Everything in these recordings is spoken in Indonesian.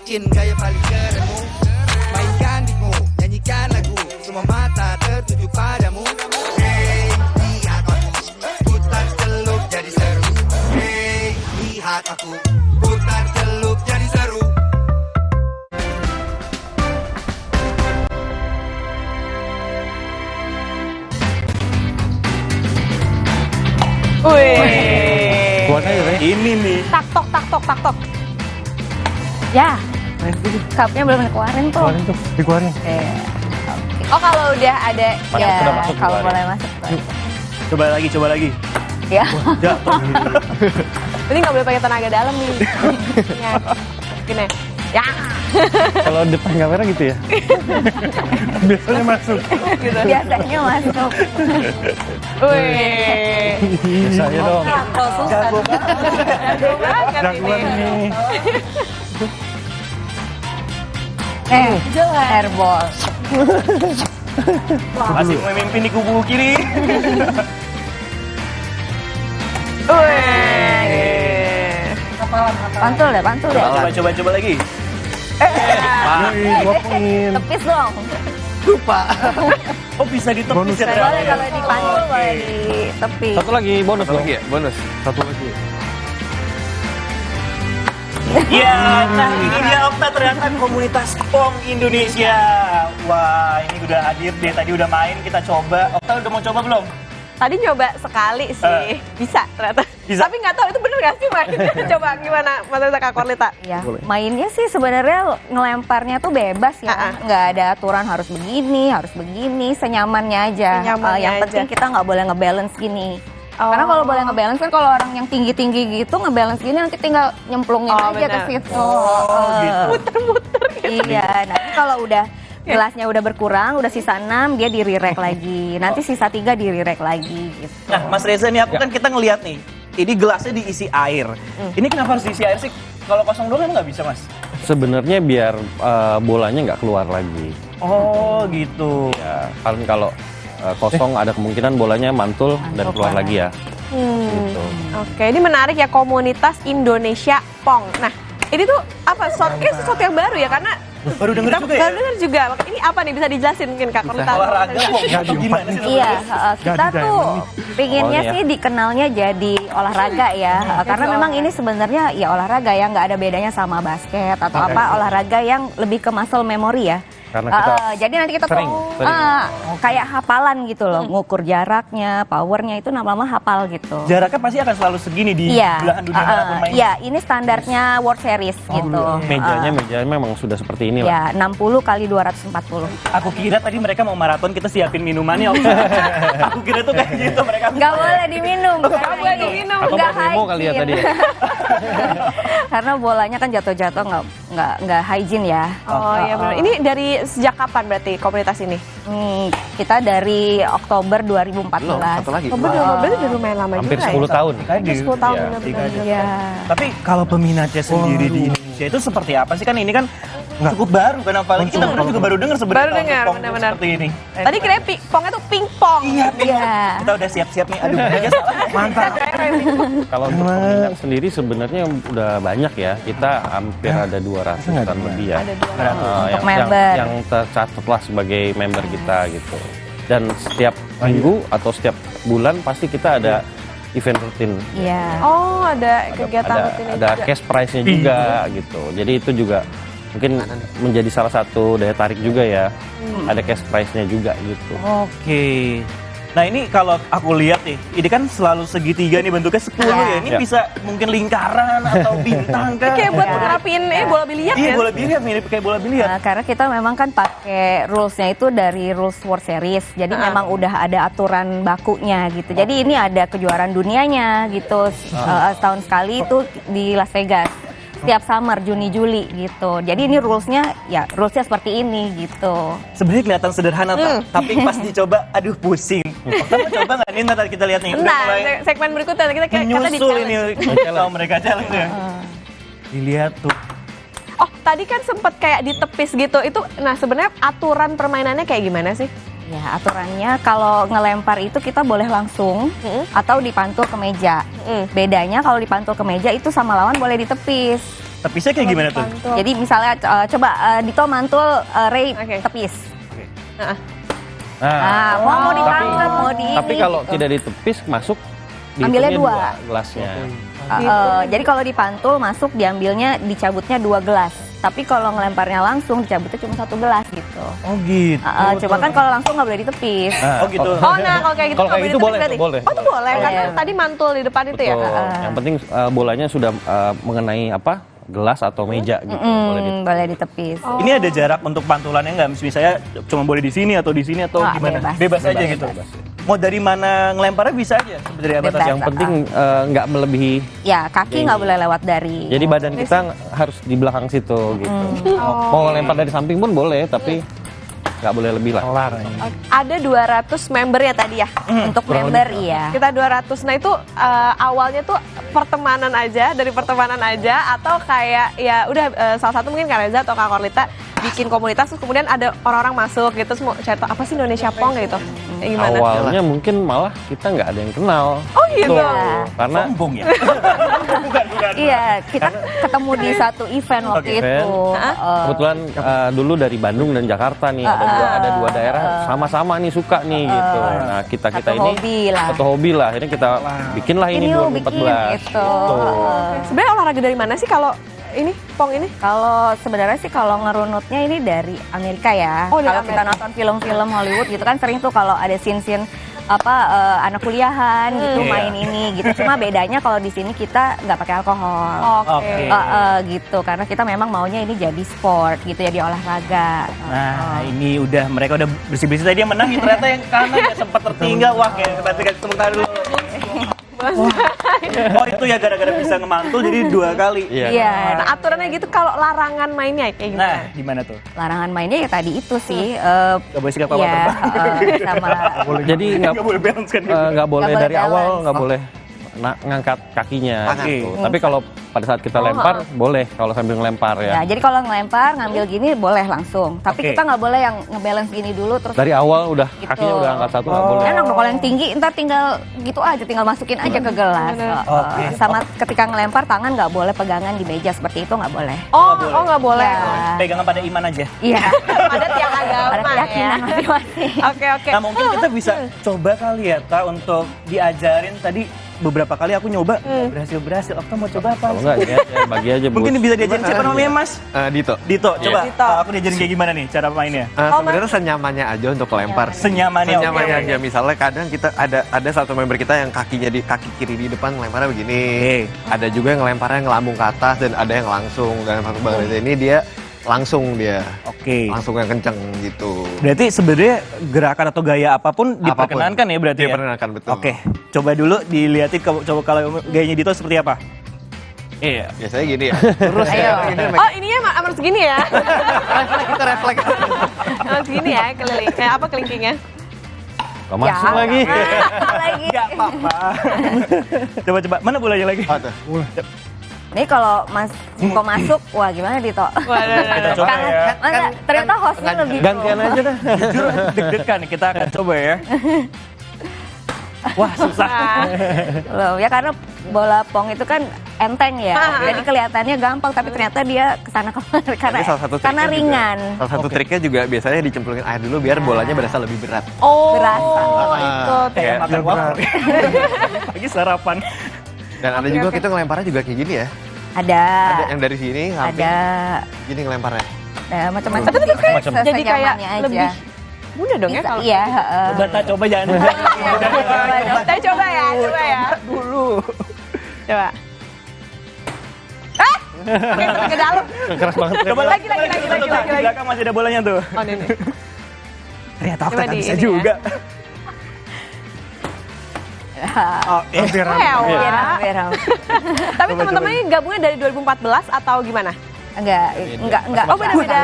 Bikin gaya paling kerenmu, mainkan beatmu, nyanyikan lagu, semua mata tertuju padamu. Hey, lihat aku, putar celup jadi seru. Hey, lihat aku, putar celup jadi seru. Wih. Keluarnya ya, Ini nih. Tak tok. Ya, cupnya belum dikeluarin tuh. keluarin tuh, dikeluarin. Oke. Oh kalau udah ada Masuk, ya udah masuk, kalau keluarin. boleh masuk. Coba lagi. Ya. Jatuh. Ini nggak boleh pakai tenaga dalam nih. Ya. Gini. Ya. Kalau depan kamera gitu ya. Biasanya masuk. Gitu. Biasanya masuk. Wih. Biasanya dong. Kalau susah. Jago banget Jagoan ini. ini. Airball. Masih memimpin di kubu kiri. Wih. Pantul deh. Coba lagi. Yoi, 2 poin. Tepis dong. Oh bisa ditepis Bonus. ya Boleh ternyata. kalau di pantul, boleh di tepi. Satu lagi bonus Satu dong. lagi ya, bonus. Satu lagi. Ya, nah ini dia Okta ternyata komunitas Pong Indonesia. Wah, ini udah hadir deh, tadi udah main, kita coba. Okta udah mau coba belum? Tadi nyoba sekali sih, bisa ternyata. Bisa. Tapi nggak tahu itu bener nggak sih mainnya. Coba gimana Mas Reza Kak Korlita? Ya, mainnya sih sebenarnya ngelemparnya tuh bebas ya, nggak ada aturan harus begini, senyamannya aja. Senyamannya Yang aja. penting kita nggak boleh ngebalance gini. Oh. Karena kalau boleh ngebalance kan kalau orang yang tinggi-tinggi gitu ngebalance gini nanti tinggal nyemplungin Oh, aja ke benar. situ. gitu. Muter-muter gitu. Iya, nanti kalau udah gelasnya udah berkurang, udah sisa 6 dia di-re-rack lagi. Nanti sisa 3 di-re-rack lagi gitu. Nah, Mas Reza nih, aku kan kita ngelihat nih, ini gelasnya diisi air. Ini kenapa harus diisi air sih? Kalau kosong doang emang nggak bisa, Mas? Sebenarnya biar bolanya nggak keluar lagi. Oh, gitu. Ya, kan kalau kosong ada kemungkinan bolanya mantul dan keluar lagi ya. Gitu. Oke, ini menarik ya komunitas Indonesia Pong. Nah, ini tuh apa? Kayak sesuatu yang baru ya karena Baru denger kita juga ya? baru dengar juga. Ini apa nih bisa dijelasin mungkin Kak Korlita? Olahraga Pong, atau gimana sih? Iya, kita Jadi tuh diamond nih. pinginnya Awalnya sih dikenalnya jadi olahraga ya, karena memang ini sebenarnya ya olahraga ya nggak ada bedanya sama basket atau apa olahraga yang lebih ke muscle memory ya. Karena kita Jadi nanti kita tuh sering. kayak hafalan gitu loh, ngukur jaraknya, powernya itu lama-lama hafal gitu. Jaraknya pasti akan selalu segini di Iya, belahan dunia manapun main. iya ini standarnya World Series gitu. mejanya memang sudah seperti ini lah. Ya 60 kali 240. Aku kira tadi mereka mau maraton, kita siapin minumannya. Okta. Aku kira tuh kayak gitu mereka. Nggak boleh diminum. Nggak boleh diminum. Atau Nggak mau demo kali ya hygiene. tadi ya? Karena bolanya kan jatuh-jatuh nggak hygiene ya. Oh iya benar. Ini dari sejak kapan berarti komunitas ini? Kita dari Oktober 2014. Loh, satu lagi. Oh benar, berarti udah lumayan lama Hampir juga 10 tahun. Hampir 10 tahun Iya. benar-benar. Iya. Tapi kalau peminatnya sendiri di Indonesia itu seperti apa sih? Kan ini kan cukup baru kan, apalagi kita berdua juga baru dengar sebenarnya. Baru dengar, Pong benar-benar. seperti ini. Tadi kira pongnya tuh pingpong. Iya, Iya. kita udah siap-siap nih. Aduh, aja salah. Mantap. Kalau untuk peminat sendiri sebenarnya udah banyak ya. Kita hampir ada 200-an lebih ya. Untuk member. Yang tercatatlah sebagai member kita gitu. Dan setiap minggu atau setiap bulan pasti kita ada event rutin. Iya. Oh ada kegiatan rutin Ada cash prize-nya juga gitu. Jadi itu juga mungkin menjadi salah satu daya tarik juga ya. Ada cash prize-nya juga gitu. Oke. Nah ini kalau aku lihat nih, ini kan selalu segitiga nih bentuknya 10 ya. Ini Ya. bisa mungkin lingkaran atau bintang kan? Kayak buat ngerapiin bola biliar Iya, ya? bola biliar, mirip kayak bola biliar. Karena kita memang kan pakai rulesnya itu dari rules World Series, jadi memang udah ada aturan bakunya gitu. Jadi ini ada kejuaraan dunianya gitu, setahun sekali itu di Las Vegas. Setiap summer Juni Juli gitu. Jadi ini rulesnya seperti ini gitu. Sebenarnya kelihatan sederhana tapi pas dicoba, aduh pusing. Kita mau coba nggak nih? Ntar kita lihat nih. Udah Nah, mulai segmen berikutnya kita kata di menyusul ini. challenge. Kalau mereka challenge ya. Dilihat tuh. Oh, tadi kan sempet kayak ditepis gitu. Itu, nah sebenarnya aturan permainannya kayak gimana sih? Ya aturannya kalau ngelempar itu kita boleh langsung atau dipantul ke meja. Bedanya kalau dipantul ke meja itu sama lawan boleh ditepis. Tepisnya kayak gimana tuh? Jadi misalnya coba Dito mantul, Ray Oke. tepis. Nah, Nah, mau ditangkap, mau di Tapi ini, kalau gitu. tidak ditepis masuk Ambilnya dihitungnya dua. gelasnya. Jadi kalau dipantul masuk diambilnya dicabutnya 2 gelas. Tapi kalau ngelemparnya langsung dicabutnya cuma 1 gelas gitu. Oh gitu. Coba kan kalau langsung nggak boleh ditepis. Oh gitu. oh nah kalau kayak gitu Kalau nggak kayak gitu ditepis boleh, berarti? boleh. Oh tuh boleh, karena Boleh. tadi mantul di depan itu ya Betul. Kak? Yang penting bolanya sudah mengenai apa? Gelas atau meja gitu. Boleh Boleh ditepis. Ini ada jarak untuk pantulannya nggak? Misalnya cuma boleh di sini atau Ah, gimana? bebas. Aja gitu. Mau dari mana ngelemparnya bisa aja sebenarnya Bebas. batasnya. Yang penting nggak melebihi. Ya kaki nggak boleh lewat dari. Jadi badan kita harus di belakang situ gitu. Mau lempar dari samping pun boleh, tapi nggak boleh lebih lah. Kelar. Ada 200 member ya tadi ya. Untuk member iya. Kita 200. Nah itu awalnya tuh pertemanan aja, dari pertemanan aja atau kayak ya udah salah satu mungkin Kak Reza atau Kak Korlita bikin komunitas terus kemudian ada orang-orang masuk gitu terus mau cari tahu apa sih Indonesia Pong gitu. Kayak gimana? Awalnya mungkin malah kita nggak ada yang kenal. Oh gitu. Iya. Karena Sombong ya. Iya, kita ketemu di satu event waktu Oke. itu. kebetulan dulu dari Bandung dan Jakarta nih ada dua daerah sama-sama nih suka nih gitu. Nah kita Satu ini hobi lah. satu hobi lah. Akhirnya kita bikinlah ini yuk, bikin 2014. gitu. Sebenarnya olahraga dari mana sih kalau ini Pong ini? Kalau sebenarnya sih kalau ngerunutnya ini dari Amerika ya. Oh, dari Kalau kita Amerika. nonton film-film Hollywood gitu kan sering tuh kalau ada scene-scene anak kuliahan gitu Iya. main ini gitu. Cuma bedanya kalau di sini kita nggak pakai alkohol. Oke. Gitu karena kita memang maunya ini jadi sport gitu jadi olahraga. Nah, ini mereka udah bersih-bersih tadi yang menang ternyata yang kanan ya sempat tertinggal. Wah, kayak kita tepuk tangan dulu. Oh itu ya gara-gara bisa ngemantul jadi 2 kali. Iya. Iya. Nah aturannya gitu kalau larangan mainnya kayak gimana? Nah, gimana tuh? Larangan mainnya ya tadi itu sih. Gak boleh sikap apa Iya, sama Jadi nggak Gak boleh balance kan? nggak boleh Nggak boleh dari awal balance. nggak boleh ngangkat kakinya Oke. gitu. Tapi kalau pada saat kita lempar boleh kalau sambil ngelempar ya, ya. jadi kalau ngelempar ngambil gini boleh langsung. Tapi Oke. kita nggak boleh yang ngebalance gini dulu terus Dari awal udah Gitu. kakinya udah angkat satu nggak boleh. enak dong kalau yang tinggi ntar tinggal gitu aja tinggal masukin aja ke gelas. Oke. Sama ketika ngelempar tangan nggak boleh pegangan di meja seperti itu nggak boleh. Oh nggak boleh. Ya. Pegangan pada iman aja. Iya. Ada tiang agama Pada keyakinan ya. masing-masing. Oke. Nah mungkin kita bisa coba kali ya Ta untuk diajarin tadi beberapa kali aku nyoba berhasil. Okta mau coba apa? Kalau enggak ya bagi aja Bu. Mungkin bisa diajarin siapa namanya Mas? Dito. Dito, coba Dito. aku diajarin kayak gimana nih cara mainnya? Sebenarnya senyamannya aja untuk lempar. Senyamannya, Senyamannya oke. aja. Misalnya kadang kita ada satu member kita yang kaki kiri di depan lemparnya begini. Ada juga yang lemparnya ngelambung ke atas dan ada yang langsung. Dan satu bagian ini dia langsung Oke. langsung yang kenceng gitu. Berarti sebenarnya gerakan atau gaya apapun diperkenankan ya berarti ya? Diperkenankan betul. Oke, coba dulu dilihatin coba kalau gayanya Dito seperti apa? Iya. Biasanya gini ya. Terus Ayo. ya. Ini Oh ininya harus gini ya? kita refleks. Harus gini ya keliling. Kayak apa kelingkingnya? Gak masuk lagi. lagi. Gak apa-apa. Coba. Mana bolanya lagi? Oh, tuh. Nih kalau Mas Suko masuk, wah gimana Dito? Kita coba ya. Masa ternyata hostnya lebih Gantian aja dah. Jujur deg-degan kita akan coba ya. Wah susah. loh ya karena bola pong itu kan enteng ya, jadi kelihatannya gampang tapi ternyata dia kesana kemari karena Tapi salah satu karena triknya ringan. Juga, salah satu triknya juga biasanya dicemplungin air dulu biar bolanya berasa lebih berat. Oh Berasa. itu. Kayak makan wafer. Lagi sarapan. Dan ada juga kita ngelemparnya juga kayak gini ya. Ada Yang dari sini samping ada gini ngelemparnya. macam-macam. Tapi itu kayak Sesenyamannya jadi kayak aja. lebih mudah dong ya Bisa, kalau. iya. Coba jangan. Kita coba ya. Dulu. Coba. Oke, ke dalam. Keras banget. Coba Lagi. Di belakang masih ada bolanya tuh. Oh ini. Ternyata Coba Okta di bisa ini juga. Oh, Hampir. Hampir. Tapi teman-temannya gabungnya dari 2014 atau gimana? Enggak. Oh beda-beda.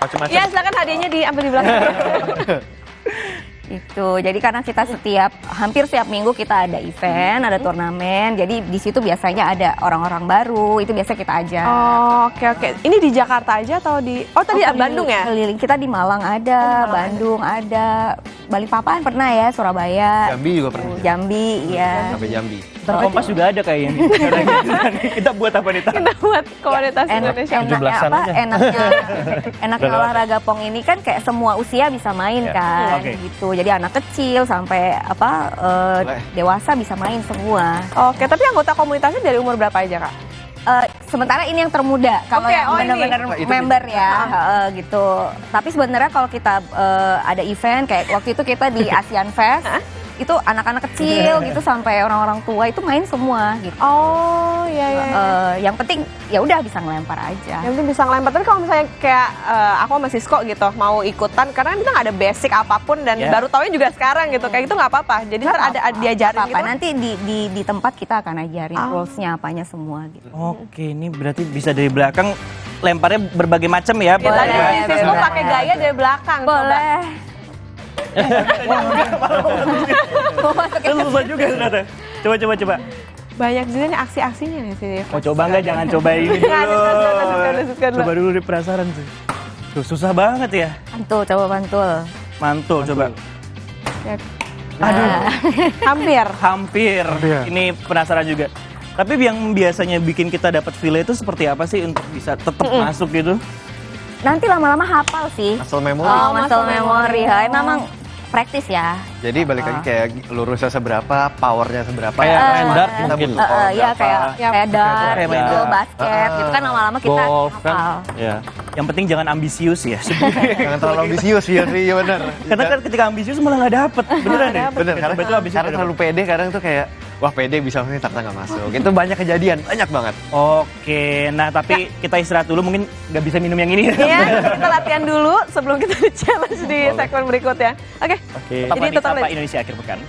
Macam-macam. Ya silakan hadiahnya diambil di belakang. Itu. Jadi karena kita hampir setiap minggu kita ada event, ada turnamen. Jadi di situ biasanya ada orang-orang baru. Itu biasa kita ajak. Oh, oke. Ini di Jakarta aja atau di tadi Bandung ya? Keliling kita di Malang ada, Bandung ada, Balikpapan pernah ya, Surabaya. Jambi juga pernah. Jambi, ya. Sampai Jambi. Kompas juga ada kayaknya nih. Kita buat apa nih? Kita buat komunitas Indonesia. 17-an aja. Enaknya olahraga pong ini kan kayak semua usia bisa main kan, Oke. gitu. Jadi anak kecil sampai dewasa bisa main semua. Oke, tapi anggota komunitasnya dari umur berapa aja, Kak? Sementara ini yang termuda, kalau Oke, yang oh ini. benar-benar member ya, gitu. Tapi sebenarnya kalau kita ada event kayak waktu itu kita di Asian Fest, itu anak-anak kecil gitu sampai orang-orang tua itu main semua gitu. Oh, iya. Yang penting ya udah bisa ngelempar aja. Yang penting bisa ngelempar. Tapi kalau misalnya kayak aku sama Sisko gitu mau ikutan, karena kita nggak ada basic apapun dan baru taunya juga sekarang gitu. Kayak gitu nggak apa-apa. Jadi ntar ada diajarin gitu. Nanti di tempat kita akan ajarin rules-nya apanya semua gitu. Oke, ini berarti bisa dari belakang lemparnya berbagai macam ya. Ya, tadi Boleh, si Sisko boleh. pakai gaya dari belakang. Boleh. Susah juga ternyata. Coba. Banyak juga nih aksi-aksinya nih sih. Mau coba nggak? Jangan coba ini Nggak, dulu. suka dulu. Coba dulu di penasaran tuh. Tuh susah banget ya. Pantul, coba pantul. Mantul coba. Ya, Aduh, hampir. hampir. Ini penasaran juga. Tapi yang biasanya bikin kita dapat feel itu seperti apa sih untuk bisa tetap masuk gitu? Nanti lama-lama hafal sih. Muscle memory. Muscle memory. Ya, memang praktis ya. Jadi balik lagi kayak lurusnya seberapa, powernya seberapa. Kayak main dart kita mungkin. butuh power Iya berapa. kayak dart Kayak main gitu, dart. basket gitu kan lama-lama kita Golf hafal. kan. Ya. Yang penting jangan ambisius ya. Jangan terlalu ambisius ya sih, iya benar. Karena kan ketika ambisius malah nggak dapet. Beneran deh. Bener, karena, Coba itu ambisius karena nggak terlalu pede kadang tuh kayak, wah pede bisa ini ternyata nggak masuk. Itu banyak kejadian, banyak banget. Oke, nah tapi kita istirahat dulu, mungkin nggak bisa minum yang ini. Iya, kita latihan dulu sebelum kita challenge di segmen berikutnya. Oke. Oke. Tetap Jadi di tetap Sapa Indonesia akhir pekan.